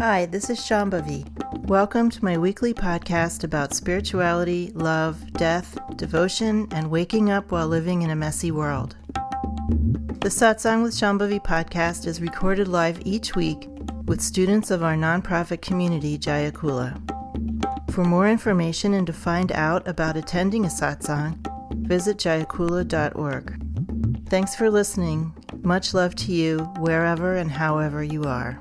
Hi, this is Shambhavi. Welcome to my weekly podcast about spirituality, love, death, devotion, and waking up while living in a messy world. The Satsang with Shambhavi podcast is recorded live each week with students of our nonprofit community, Jaya Kula. For more information and to find out about attending a satsang, visit jayakula.org. Thanks for listening. Much love to you, wherever and however you are.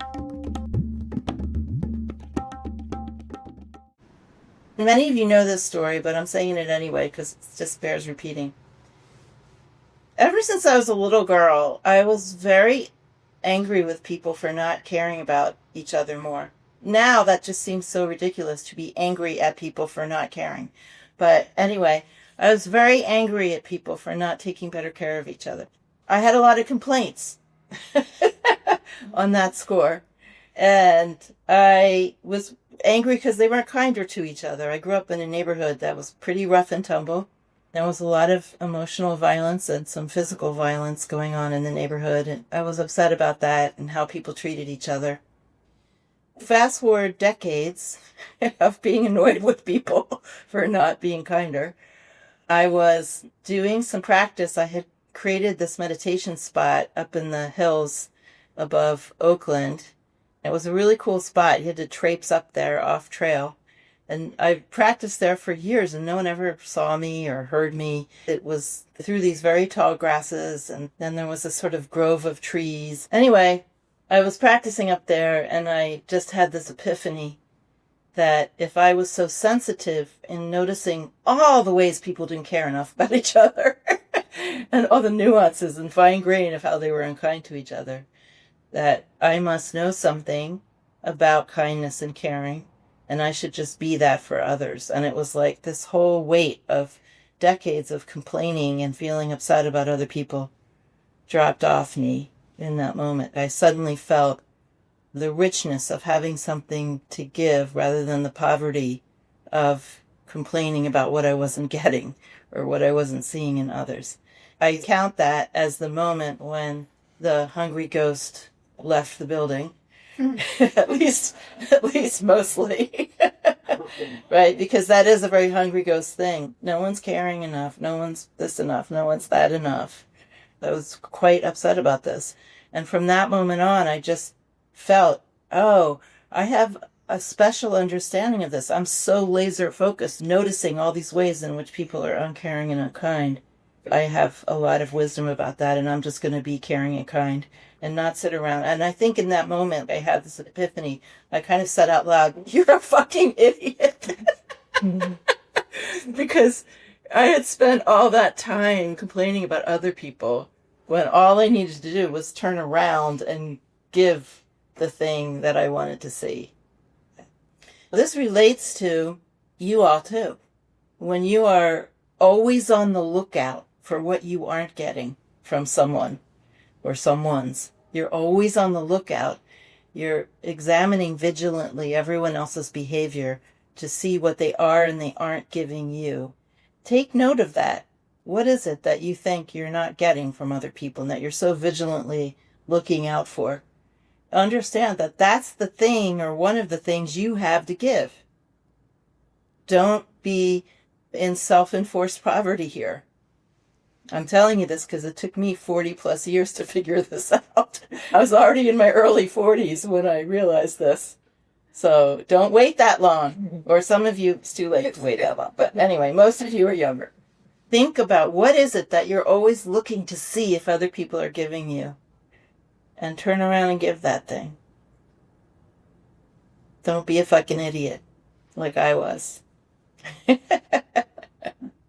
Many of you know this story, but I'm saying it anyway because it just bears repeating. Ever since I was a little girl, I was very angry with people for not caring about each other more. Now that just seems so ridiculous to be angry at people for not caring. But anyway, I was very angry at people for not taking better care of each other. I had a lot of complaints on that score. And I was angry because they weren't kinder to each other. I grew up in a neighborhood that was pretty rough and tumble. There was a lot of emotional violence and some physical violence going on in the neighborhood. And I was upset about that and how people treated each other. Fast forward decades of being annoyed with people for not being kinder. I was doing some practice. I had created this meditation spot up in the hills above Oakland. It was a really cool spot. You had to traipse up there off trail. And I practiced there for years and no one ever saw me or heard me. It was through these very tall grasses and then there was a sort of grove of trees. Anyway, I was practicing up there and I just had this epiphany that if I was so sensitive in noticing all the ways people didn't care enough about each other and all the nuances and fine grain of how they were unkind to each other, that I must know something about kindness and caring, and I should just be that for others. And it was like this whole weight of decades of complaining and feeling upset about other people dropped off me in that moment. I suddenly felt the richness of having something to give rather than the poverty of complaining about what I wasn't getting or what I wasn't seeing in others. I count that as the moment when the hungry ghost left the building, at least mostly, right? Because that is a very hungry ghost thing. No one's caring enough. No one's this enough. No one's that enough. I was quite upset about this. And from that moment on, I just felt, oh, I have a special understanding of this. I'm so laser focused, noticing all these ways in which people are uncaring and unkind. I have a lot of wisdom about that, and I'm just going to be caring and kind and not sit around. And I think in that moment, I had this epiphany. I kind of said out loud, "You're a fucking idiot." Because I had spent all that time complaining about other people when all I needed to do was turn around and give the thing that I wanted to see. This relates to you all too. When you are always on the lookout for what you aren't getting from someone or someone's, you're always on the lookout. You're examining vigilantly everyone else's behavior to see what they are and they aren't giving you. Take note of that. What is it that you think you're not getting from other people and that you're so vigilantly looking out for? Understand that that's the thing or one of the things you have to give. Don't be in self-enforced poverty here. I'm telling you this because it took me 40 plus years to figure this out. I was already in my early 40s when I realized this. So don't wait that long. Or some of you, it's too late to wait that long. But anyway, most of you are younger. Think about what is it that you're always looking to see if other people are giving you. And turn around and give that thing. Don't be a fucking idiot like I was. Okay,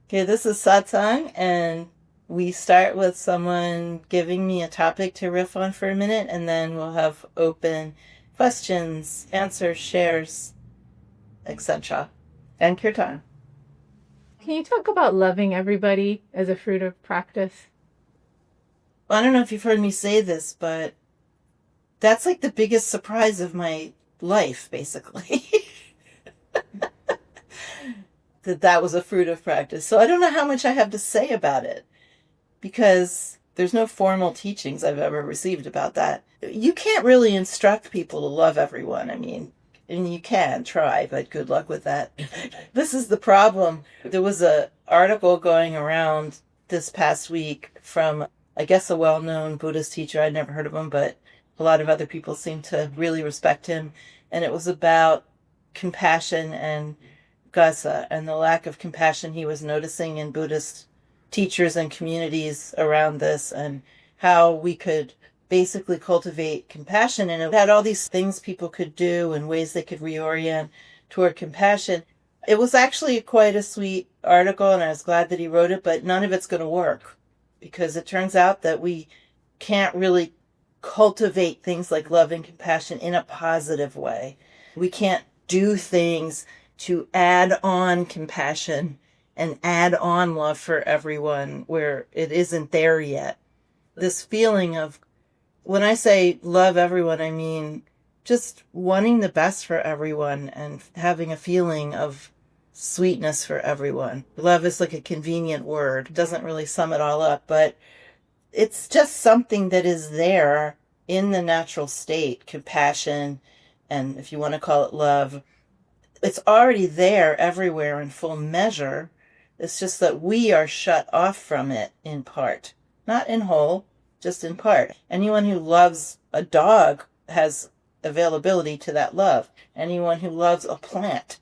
this is Satsang, and we start with someone giving me a topic to riff on for a minute, and then we'll have open questions, answers, shares, etc. And Kirtan. Can you talk about loving everybody as a fruit of practice? Well, I don't know if you've heard me say this, but that's like the biggest surprise of my life, basically. that was a fruit of practice. So I don't know how much I have to say about it. Because There's no formal teachings I've ever received about that. You can't really instruct people to love everyone. I mean, and you can try, but good luck with that. This is the problem. There was a article going around this past week from, I guess, a well-known Buddhist teacher. I'd never heard of him, but a lot of other people seem to really respect him. And it was about compassion and gasa and the lack of compassion he was noticing in Buddhist teachers and communities around this, and how we could basically cultivate compassion. And it had all these things people could do and ways they could reorient toward compassion. It was actually quite a sweet article, and I was glad that he wrote it, but none of it's going to work, because it turns out that we can't really cultivate things like love and compassion in a positive way. We can't do things to add on compassion and add on love for everyone where it isn't there yet. This feeling of, when I say love everyone, I mean just wanting the best for everyone and having a feeling of sweetness for everyone. Love is like a convenient word. It doesn't really sum it all up, but it's just something that is there in the natural state. Compassion, and if you want to call it love, it's already there everywhere in full measure. It's just that we are shut off from it in part. Not in whole, just in part. Anyone who loves a dog has availability to that love. Anyone who loves a plant.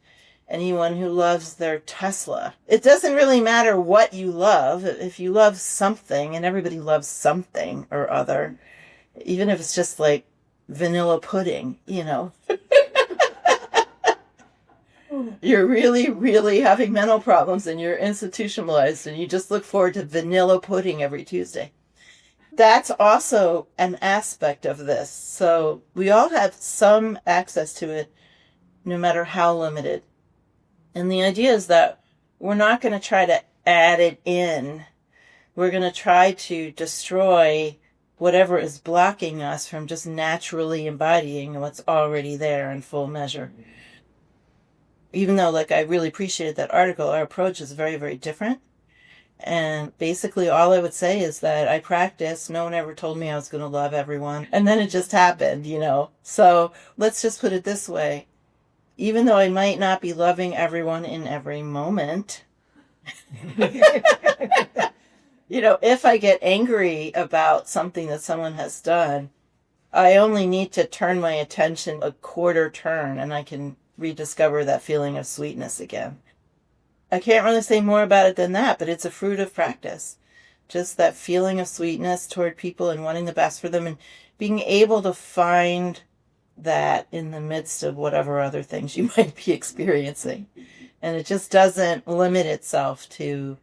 Anyone who loves their Tesla. It doesn't really matter what you love. If you love something, and everybody loves something or other, even if it's just like vanilla pudding, you know. You're really, really having mental problems and you're institutionalized and you just look forward to vanilla pudding every Tuesday. That's also an aspect of this. So we all have some access to it, no matter how limited. And the idea is that we're not going to try to add it in. We're going to try to destroy whatever is blocking us from just naturally embodying what's already there in full measure. Even though, like, I really appreciated that article, our approach is very, very different. And basically all I would say is that I practiced. No one ever told me I was going to love everyone. And then it just happened, you know. So let's just put it this way. Even though I might not be loving everyone in every moment, you know, if I get angry about something that someone has done, I only need to turn my attention a quarter turn and I can rediscover that feeling of sweetness again. I can't really say more about it than that, but it's a fruit of practice. Just that feeling of sweetness toward people and wanting the best for them and being able to find that in the midst of whatever other things you might be experiencing. And it just doesn't limit itself to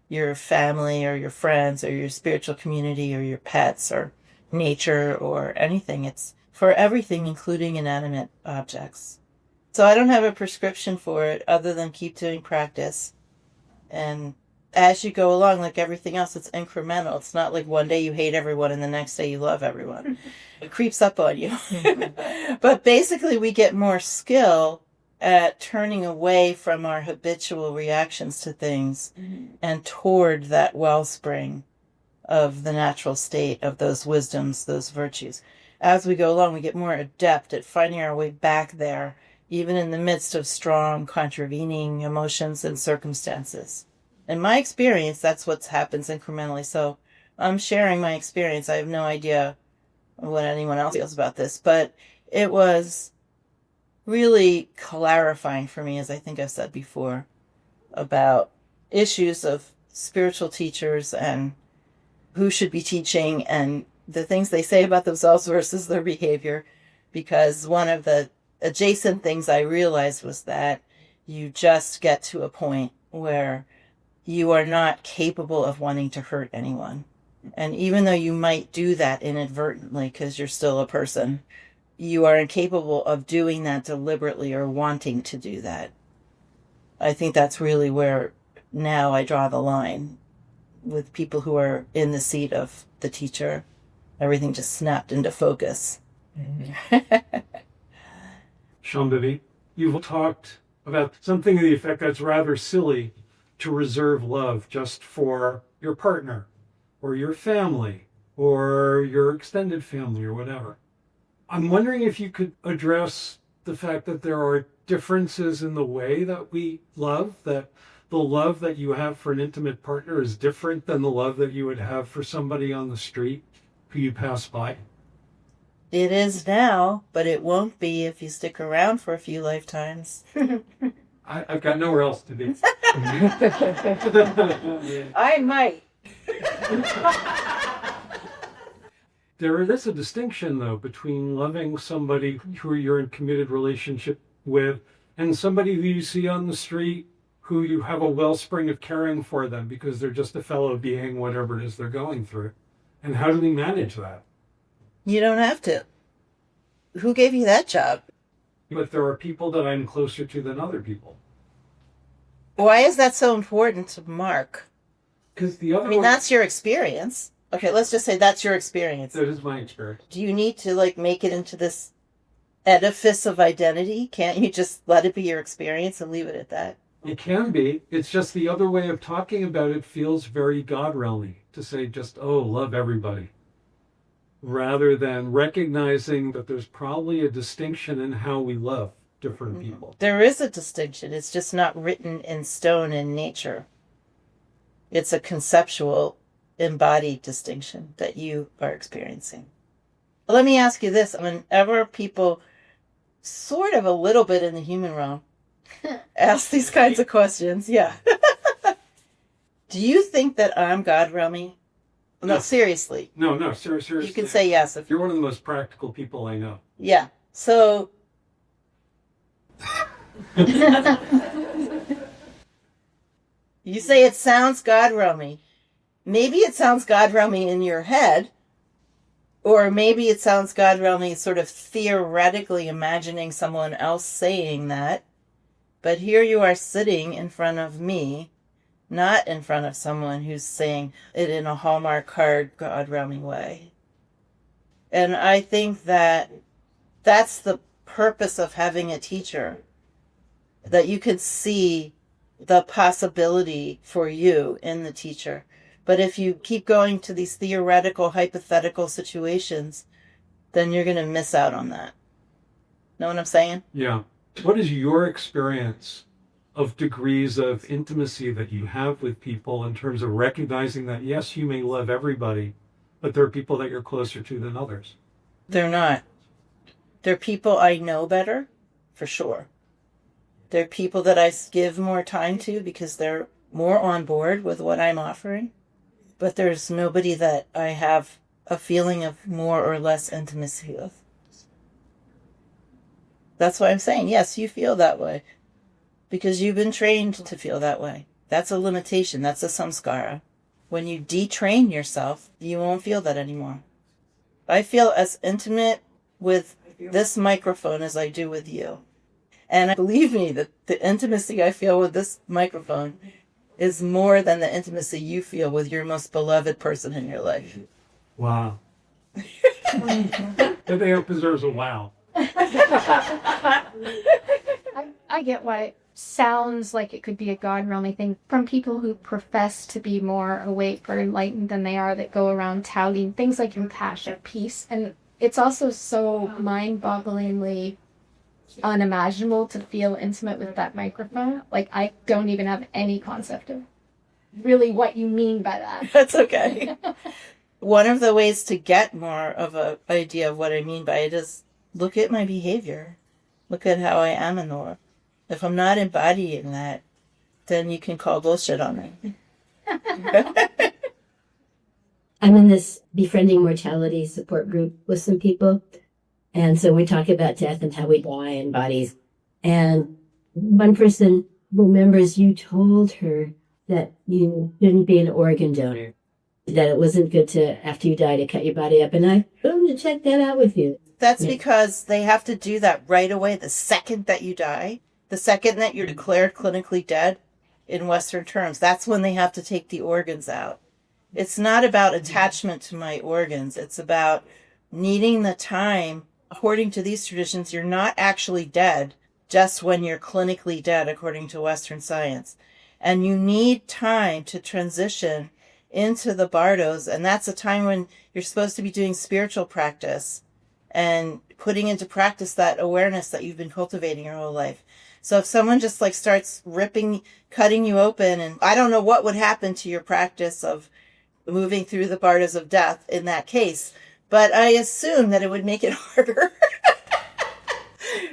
your family or your friends or your spiritual community or your pets or nature or anything. It's for everything, including inanimate objects. So I don't have a prescription for it other than keep doing practice. And as you go along, like everything else, it's incremental. It's not like one day you hate everyone and the next day you love everyone. It creeps up on you. But basically we get more skill at turning away from our habitual reactions to things and toward that wellspring of the natural state of those wisdoms, those virtues. As we go along, we get more adept at finding our way back there, even in the midst of strong contravening emotions and circumstances. In my experience, that's what happens incrementally. So I'm sharing my experience. I have no idea what anyone else feels about this, but it was really clarifying for me, as I think I've said before, about issues of spiritual teachers and who should be teaching and the things they say about themselves versus their behavior. Because one of the adjacent things I realized was that you just get to a point where you are not capable of wanting to hurt anyone. And even though you might do that inadvertently because you're still a person, you are incapable of doing that deliberately or wanting to do that. I think that's really where now I draw the line with people who are in the seat of the teacher. Everything just snapped into focus. Shambhavi, you've talked about something to the effect that's rather silly to reserve love just for your partner or your family or your extended family or whatever. I'm wondering if you could address the fact that there are differences in the way that we love, that the love that you have for an intimate partner is different than the love that you would have for somebody on the street who you pass by. It is now, but it won't be if you stick around for a few lifetimes. I've got nowhere else to be. I might. There is a distinction, though, between loving somebody who you're in committed relationship with and somebody who you see on the street who you have a wellspring of caring for them because they're just a fellow being, whatever it is they're going through. And how do we manage that? You don't have to. Who gave you that job? But there are people that I'm closer to than other people. Why is that so important to Mark? Because the other I mean, that's your experience. Okay, let's just say that's your experience. That is my experience. Do you need to, make it into this edifice of identity? Can't you just let it be your experience and leave it at that? It can be. It's just the other way of talking about it feels very God-realmy to say just, oh, love everybody. Rather than recognizing that there's probably a distinction in how we love different people. There is a distinction. It's just not written in stone in nature. It's a conceptual, embodied distinction that you are experiencing. Let me ask you this. Whenever people, sort of a little bit in the human realm, ask these kinds of questions, yeah. Do you think that I'm God-realmy? No, seriously. No, seriously. You can say yes. You're one of the most practical people I know. Yeah. So, you say it sounds God-realmy. Maybe it sounds God-realmy in your head, or maybe it sounds God-realmy sort of theoretically imagining someone else saying that. But here you are sitting in front of me, not in front of someone who's saying it in a Hallmark card God-realmy way. And I think that that's the purpose of having a teacher, that you can see the possibility for you in the teacher. But if you keep going to these theoretical, hypothetical situations, then you're going to miss out on that. Know what I'm saying? Yeah. What is your experience of degrees of intimacy that you have with people in terms of recognizing that, yes, you may love everybody, but there are people that you're closer to than others? They're not. They're people I know better, for sure. They're people that I give more time to because they're more on board with what I'm offering. But there's nobody that I have a feeling of more or less intimacy with. That's why I'm saying, yes, you feel that way. Because you've been trained to feel that way. That's a limitation. That's a samskara. When you detrain yourself, you won't feel that anymore. I feel as intimate with this microphone as I do with you. And believe me, that the intimacy I feel with this microphone is more than the intimacy you feel with your most beloved person in your life. Wow. That deserves a wow. I get why it sounds like it could be a God-realmy thing from people who profess to be more awake or enlightened than they are, that go around touting things like compassion, peace. And it's also so mind-bogglingly unimaginable to feel intimate with that microphone. Like, I don't even have any concept of really what you mean by that. That's okay. One of the ways to get more of an idea of what I mean by it is look at my behavior. Look at how I am in the world. If I'm not embodying that, then you can call bullshit on me. I'm in this befriending mortality support group with some people. And so we talk about death and how we die in bodies. And one person remembers you told her that you shouldn't be an organ donor, that it wasn't good to, after you die, to cut your body up. And I wanted to check that out with you. That's because they have to do that right away the second that you die, the second that you're declared clinically dead in Western terms. That's when they have to take the organs out. It's not about attachment to my organs. It's about needing the time. According to these traditions, you're not actually dead just when you're clinically dead, according to Western science. And you need time to transition into the bardos, and that's a time when you're supposed to be doing spiritual practice and putting into practice that awareness that you've been cultivating your whole life. So if someone just like starts cutting you open, and I don't know what would happen to your practice of moving through the bardos of death in that case, but I assume that it would make it harder.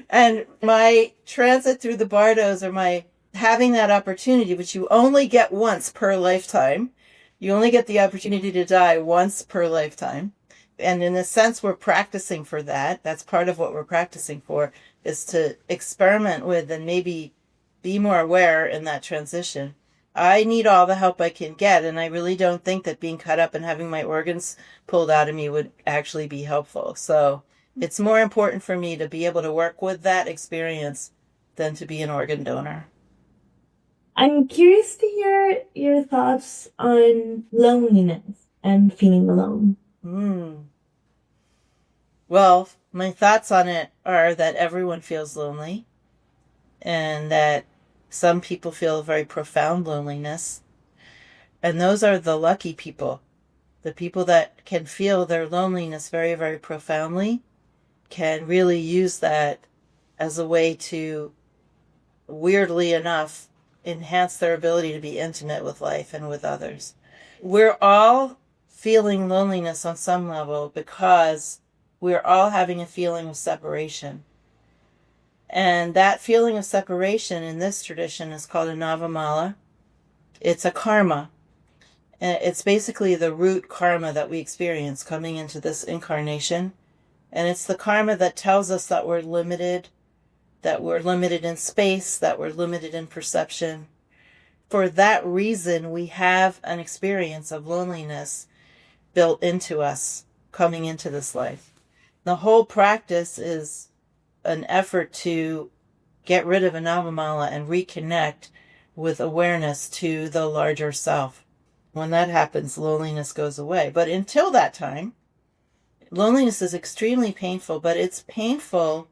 And my transit through the bardos, or my having that opportunity, which you only get once per lifetime, you only get the opportunity to die once per lifetime. And in a sense, we're practicing for that. That's part of what we're practicing for, is to experiment with and maybe be more aware in that transition. I need all the help I can get, and I really don't think that being cut up and having my organs pulled out of me would actually be helpful. So it's more important for me to be able to work with that experience than to be an organ donor. I'm curious to hear your thoughts on loneliness and feeling alone. Well, my thoughts on it are that everyone feels lonely, and that some people feel very profound loneliness. And those are the lucky people. The people that can feel their loneliness very, very profoundly can really use that as a way to, weirdly enough, enhance their ability to be intimate with life and with others. We're all feeling loneliness on some level because we're all having a feeling of separation. And that feeling of separation in this tradition is called a navamala. It's a karma. And it's basically the root karma that we experience coming into this incarnation. And it's the karma that tells us that we're limited in space, that we're limited in perception. For that reason, we have an experience of loneliness built into us coming into this life. The whole practice is an effort to get rid of a navamala and reconnect with awareness to the larger self. When that happens, loneliness goes away. But until that time, loneliness is extremely painful, but it's painful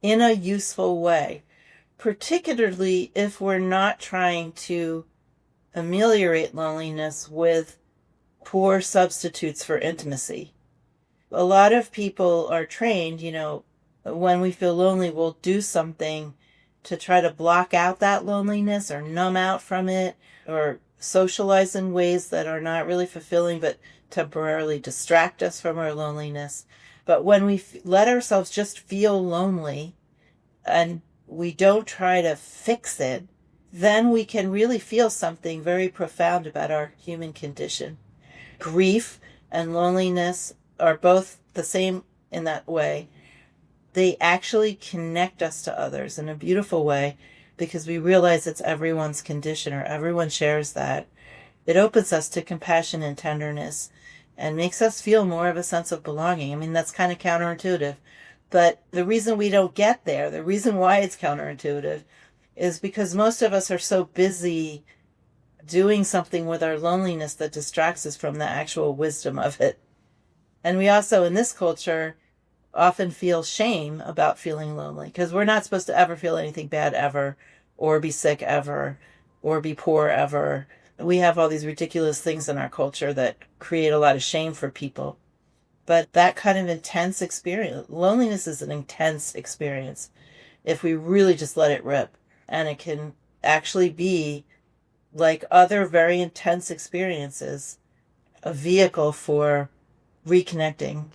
in a useful way, particularly if we're not trying to ameliorate loneliness with poor substitutes for intimacy. A lot of people are trained, when we feel lonely, we'll do something to try to block out that loneliness or numb out from it, or socialize in ways that are not really fulfilling but temporarily distract us from our loneliness. But when we let ourselves just feel lonely and we don't try to fix it, then we can really feel something very profound about our human condition. Grief and loneliness are both the same in that way. They actually connect us to others in a beautiful way because we realize it's everyone's condition, or everyone shares that. It opens us to compassion and tenderness and makes us feel more of a sense of belonging. I mean, that's kind of counterintuitive. But the reason we don't get there, the reason why it's counterintuitive, is because most of us are so busy doing something with our loneliness that distracts us from the actual wisdom of it. And we also, in this culture, often feel shame about feeling lonely, because we're not supposed to ever feel anything bad ever, or be sick ever, or be poor ever. We have all these ridiculous things in our culture that create a lot of shame for people. But that kind of intense experience, loneliness is an intense experience if we really just let it rip. And it can actually be, like other very intense experiences, a vehicle for reconnecting.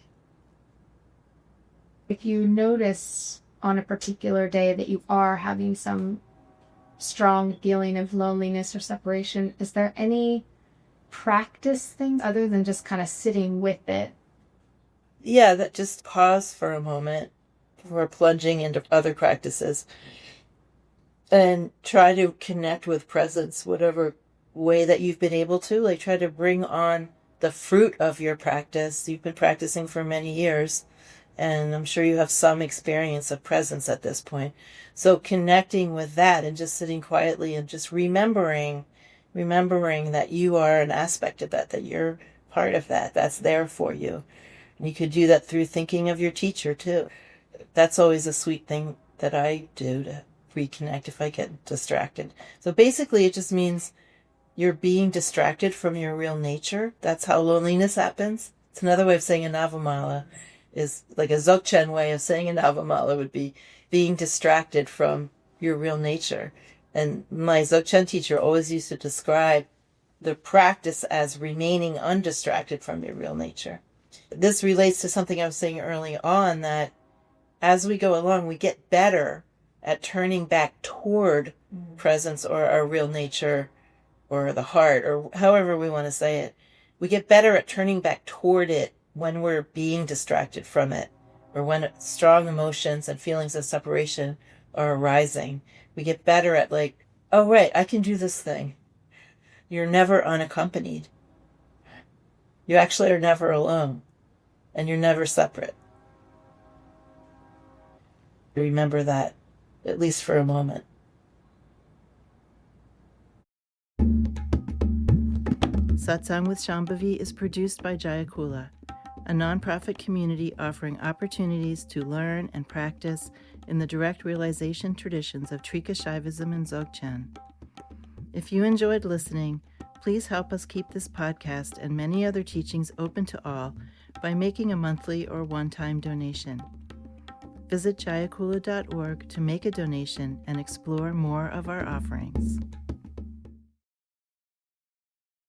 If you notice on a particular day that you are having some strong feeling of loneliness or separation, is there any practice things other than just kind of sitting with it? Yeah, that just pause for a moment before plunging into other practices and try to connect with presence, whatever way that you've been able to. Like, try to bring on the fruit of your practice. You've been practicing for many years, and I'm sure you have some experience of presence at this point. So connecting with that and just sitting quietly and just remembering that you are an aspect of that you're part of that's there for you. And you could do that through thinking of your teacher too. That's always a sweet thing that I do to reconnect if I get distracted. So basically it just means you're being distracted from your real nature. That's how loneliness happens. It's another way of saying a Navamala is like a Dzogchen way of saying a Navamala would be being distracted from your real nature. And my Dzogchen teacher always used to describe the practice as remaining undistracted from your real nature. This relates to something I was saying early on, that as we go along, we get better at turning back toward presence or our real nature or the heart or however we want to say it. We get better at turning back toward it when we're being distracted from it or when strong emotions and feelings of separation are arising. We get better at like, oh, right, I can do this thing. You're never unaccompanied. You actually are never alone, and you're never separate. Remember that, at least for a moment. Satsang with Shambhavi is produced by Jaya Kula, a nonprofit community offering opportunities to learn and practice in the direct realization traditions of Trika Shaivism and Dzogchen. If you enjoyed listening, please help us keep this podcast and many other teachings open to all by making a monthly or one-time donation. Visit jayakula.org to make a donation and explore more of our offerings.